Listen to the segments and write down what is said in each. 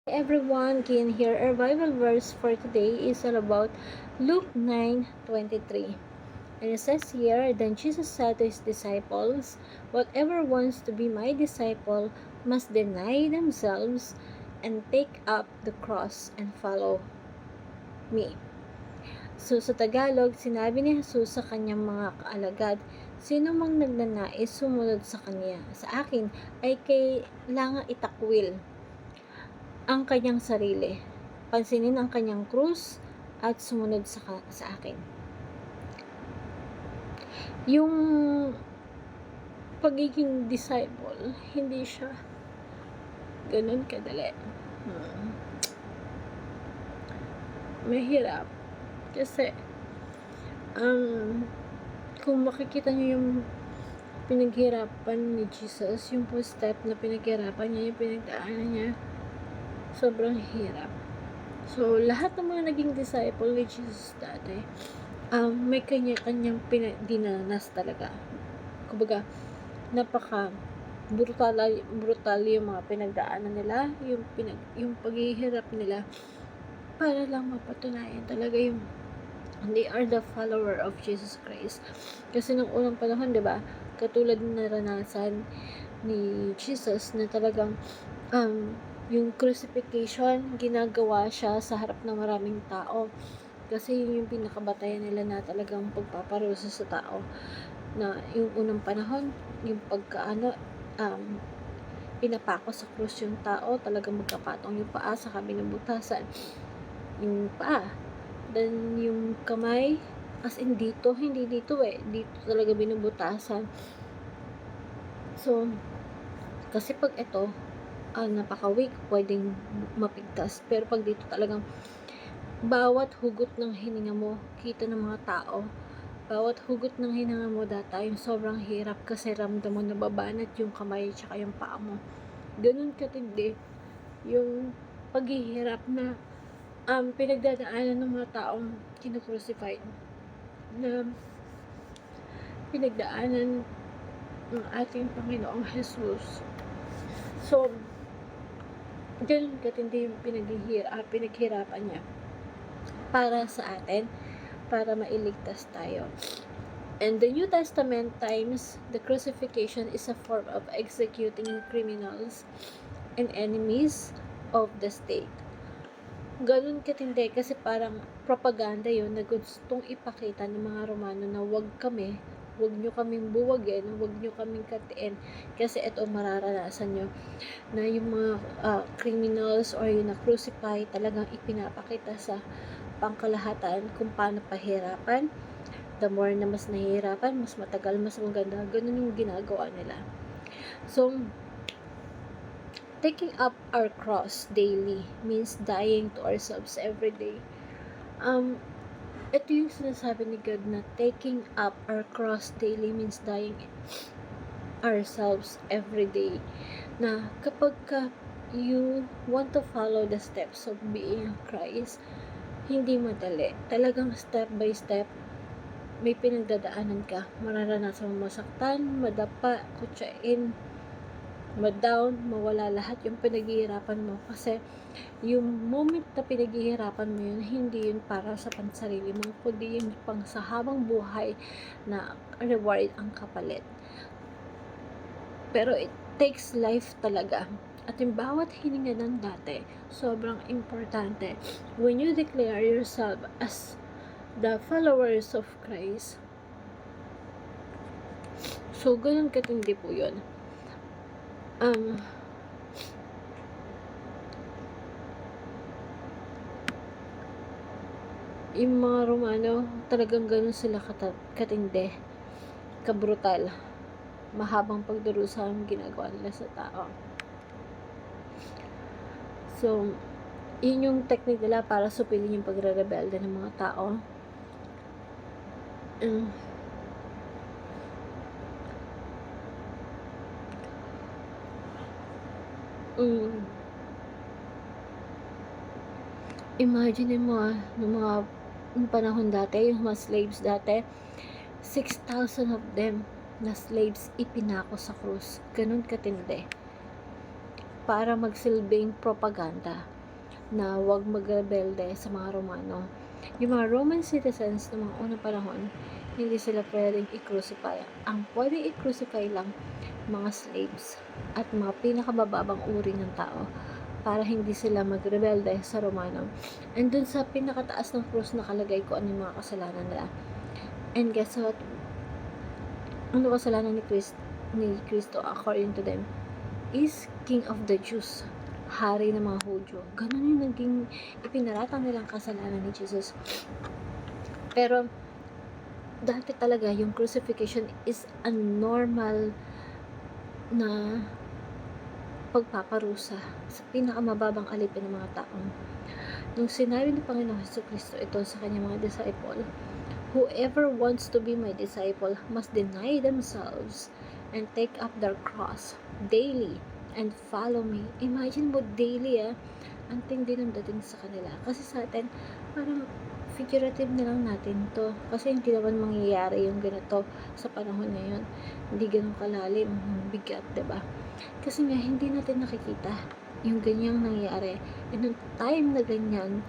Hi everyone, Kian here. Our Bible verse for today is all about Luke 9:23. And it says here, Then Jesus said to his disciples, Whatever wants to be my disciple must deny themselves and take up the cross and follow me. So sa Tagalog, sinabi ni Jesus sa kanyang mga kaalagad, Sino mang nagnanais sumunod sa kanya, sa akin, ay kailangang itakwil ang kanyang sarili. Pansinin ang kanyang krus at sumunod sa akin. Yung pagiging disciple, hindi siya ganun kadali. Mahirap. Kasi, kung makikita niyo yung pinaghirapan ni Jesus, yung step na pinaghirapan niya, yung pinagdaanan niya, sobrang hirap. So, lahat ng mga naging disciple ni Jesus dati, may kanya-kanyang dinanas talaga. Kumbaga, napaka brutal yung mga pinagdaanan nila, yung paghihirap nila para lang mapatunayan talaga yung they are the follower of Jesus Christ. Kasi nung unang panahon, 'di ba? Katulad ng naranasan ni Jesus na talagang yung crucifixion, ginagawa siya sa harap ng maraming tao. Kasi yun yung pinakabatayan nila na talagang pagpaparusa sa tao. Na yung unang panahon, yung pinapako sa krus yung tao, talagang magkapatong yung paa, saka binubutasan yung paa. Then, yung kamay, as in dito, hindi dito dito talaga binubutasan. So, kasi pag ito, napaka-weak, pwedeng mapigtas. Pero pag dito talagang bawat hugot ng hininga mo, kita ng mga tao, bawat hugot ng hininga mo data, yung sobrang hirap kasi ramdam mo nababanat yung kamay tsaka yung paa mo. Ganun katindi yung paghihirap na pinagdadaanan ng mga taong kinukrucified, na pinagdaanan ng ating Panginoong Jesus. So, ganun katindi yung pinaghirapan niya para sa atin, para mailigtas tayo. In the New Testament times, the crucifixion is a form of executing criminals and enemies of the state. Ganun katindi kasi parang propaganda yun na gustong ipakita ng mga Romano na wag nyo kaming buwagin, wag nyo kaming katiin kasi ito mararanasan nyo na yung mga criminals or yung na-crucify talagang ipinapakita sa pangkalahatan kung paano pahirapan. The more na mas nahihirapan, mas matagal, mas maganda. Ganun yung ginagawa nila. So, taking up our cross daily means dying to ourselves every day. Ito yung sinasabi ni God na taking up our cross daily means dying ourselves every day. Na kapag you want to follow the steps of being Christ, hindi madali. Talagang step by step, may pinagdadaanan ka. Mararanasan mo masaktan, madapa, kutsain, ma-down, mawala lahat yung pinaghihirapan mo. Kasi yung moment na pinaghihirapan mo yun, hindi yun para sa pansarili mo, kundi yung pang sa habang buhay na reward ang kapalit. Pero it takes life talaga. At yung bawat hininga ng dati, sobrang importante. When you declare yourself as the followers of Christ, so ganun katindi po yun. Yung mga Romano, talagang ganun sila katindi, kabrutal, mahabang pagdurusa ang ginagawa nila sa tao. So, yun yung technique nila para supilin yung pagre-rebelde ng mga tao. Imagine mo yung panahon dati, yung mga slaves dati, 6,000 of them na slaves ipinako sa krus. Ganun katindi. para magsilbing propaganda na huwag magrebelde sa mga Romano. Yung mga Roman citizens ng mga unang panahon, hindi sila pwedeng i-crucify. Ang pwedeng i-crucify lang mga slaves at mga pinakamababang uri ng tao para hindi sila magrebelde sa Romano. And dun sa pinakataas ng krus nakalagay ko ano yung mga kasalanan nila. And guess what? Ano kasalanan ni Kristo according to them is King of the Jews, hari ng mga Hudyo. Ganun yung naging ipinaratang nilang kasalanan ni Jesus. Pero dati talaga yung crucifixion is a normal na pagpaparusa sa pinakamababang alipin ng mga taong. Nung sinabi ng Panginoong Jesucristo ito sa kanyang mga disciple, whoever wants to be my disciple must deny themselves and take up their cross daily and follow me. Imagine mo daily ang tindi ng dating sa kanila. Kasi sa atin, parang figurative na lang natin to. Kasi hindi naman mangyayari yung ganito sa panahon ngayon. Hindi ganun kalalim, bigat, diba? Kasi nga, hindi natin nakikita yung ganyang nangyayari. And nung time na ganyan,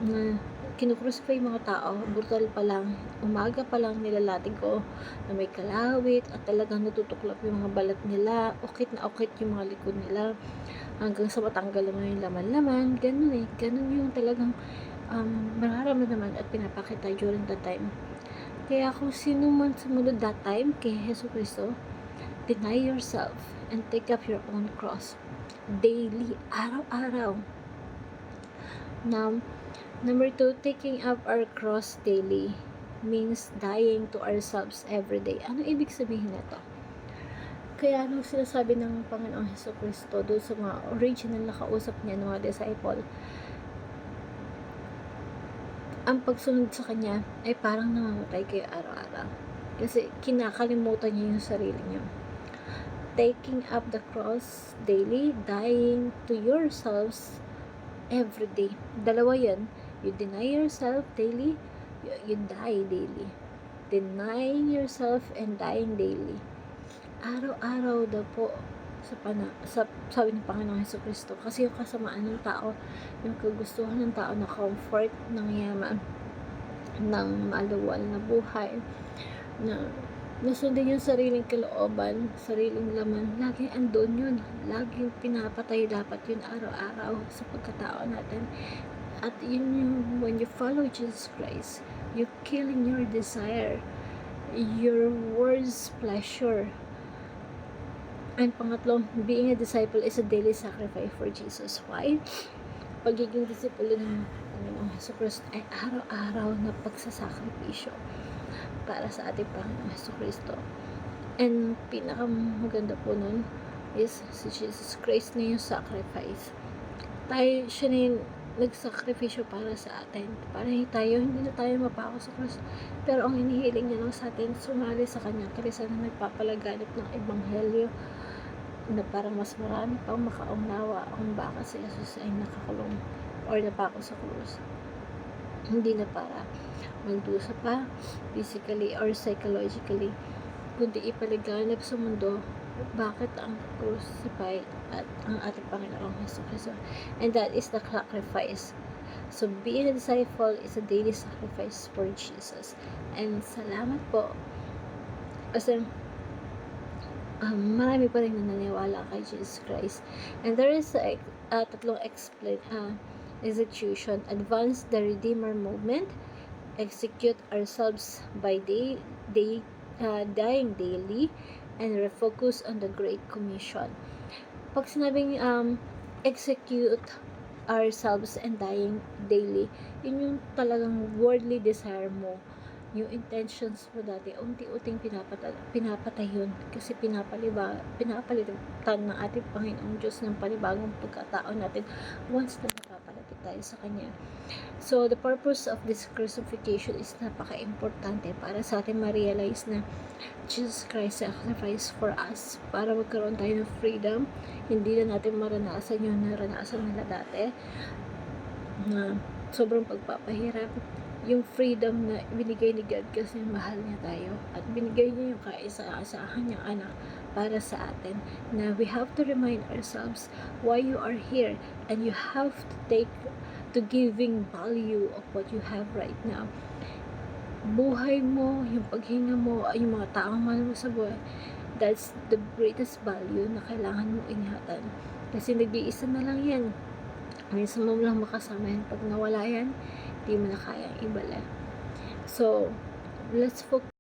na kinukrucify yung mga tao, brutal pa lang, umaga pa lang nilalating ko na may kalawit at talagang natutuklap yung mga balat nila, ukit na ukit yung mga likod nila hanggang sa matanggal mo yung laman-laman. Ganun yung talagang mararamdaman at pinapakita during that time. Kaya kung sino man sumunod that time kay Hesus Kristo, deny yourself and take up your own cross daily, araw-araw. Now, number 2, taking up our cross daily means dying to ourselves every day. Ano ibig sabihin nito? Kaya ano sinasabi ng Panginoong Jesucristo doon sa mga original na kausap niya ng mga disciple, ang pagsunod sa kanya ay parang namamatay kayo araw-araw. Kasi kinakalimutan niya yung sarili niyo. Taking up the cross daily, dying to yourselves every day. Dalawa yan. You deny yourself daily, you die daily. Denying yourself and dying daily. Araw-araw daw po sabi ng Panginoong Jesucristo. Kasi yung kasamaan ng tao, yung kagustuhan ng tao na comfort, ng yaman, ng maluwal na buhay, na nasundin yung sariling kalooban, sariling laman, laging andun yun. Laging pinapatay dapat yun araw-araw sa pagkatao natin. At yun yung when you follow Jesus Christ, you're killing your desire, your world's pleasure. And pangatlo, being a disciple is a daily sacrifice for Jesus. Why? Pagiging disipulo ng Panginoong Jesucristo ay araw-araw na pagsasakripisyo para sa ating Panginoong Jesucristo. And pinakamaganda po nun is si Jesus Christ na yung sacrifice. Siya na yung nagsakripisyo para sa atin. Para hindi na tayo mapako sa cross. Pero ang hinihiling niya lang sa atin, sumali sa kanyang karisan na nagpapalaganap ng ebanghelyo na parang mas marami pang makaunawa kung bakit si Jesus ay nakakulong or napako sa krus. Hindi na para magdusa pa physically or psychologically, kundi ipaliganap sa mundo bakit ang crucified at ang ating Panginoong Jesucristo. And that is the sacrifice. So being a disciple is a daily sacrifice for Jesus. And salamat po kasi marami pa rin naniniwala kay Jesus Christ. And there is tatlong execution: advance the Redeemer movement, execute ourselves by dying daily, and refocus on the Great Commission. Pag sinabing execute ourselves and dying daily, yun yung talagang worldly desire mo, yung intentions mo dati, unti-unting pinapatay yun kasi pinapalitan ng ating Panginoong Diyos ng panibagong pagkatao natin once na napapalapit tayo sa Kanya. So, the purpose of this crucifixion is napaka-importante para sa atin ma-realize na Jesus Christ sacrificed for us para magkaroon tayo ng freedom. Hindi na natin maranasan yung naranasan nila dati na sobrang pagpapahirap. Yung freedom na binigay ni God kasi mahal niya tayo at binigay niya yung kaisa-asahan niyang anak para sa atin, na we have to remind ourselves why you are here, and you have to giving value of what you have right now. Buhay mo, yung paghinga mo, yung mga taong mahal mo sa buhay, that's the greatest value na kailangan mong ingatan. Kasi nag-iisa na lang yan. Minsan mo lang makasama yan. Pag nawala yan, hindi mo na kayang ibalik. So, let's focus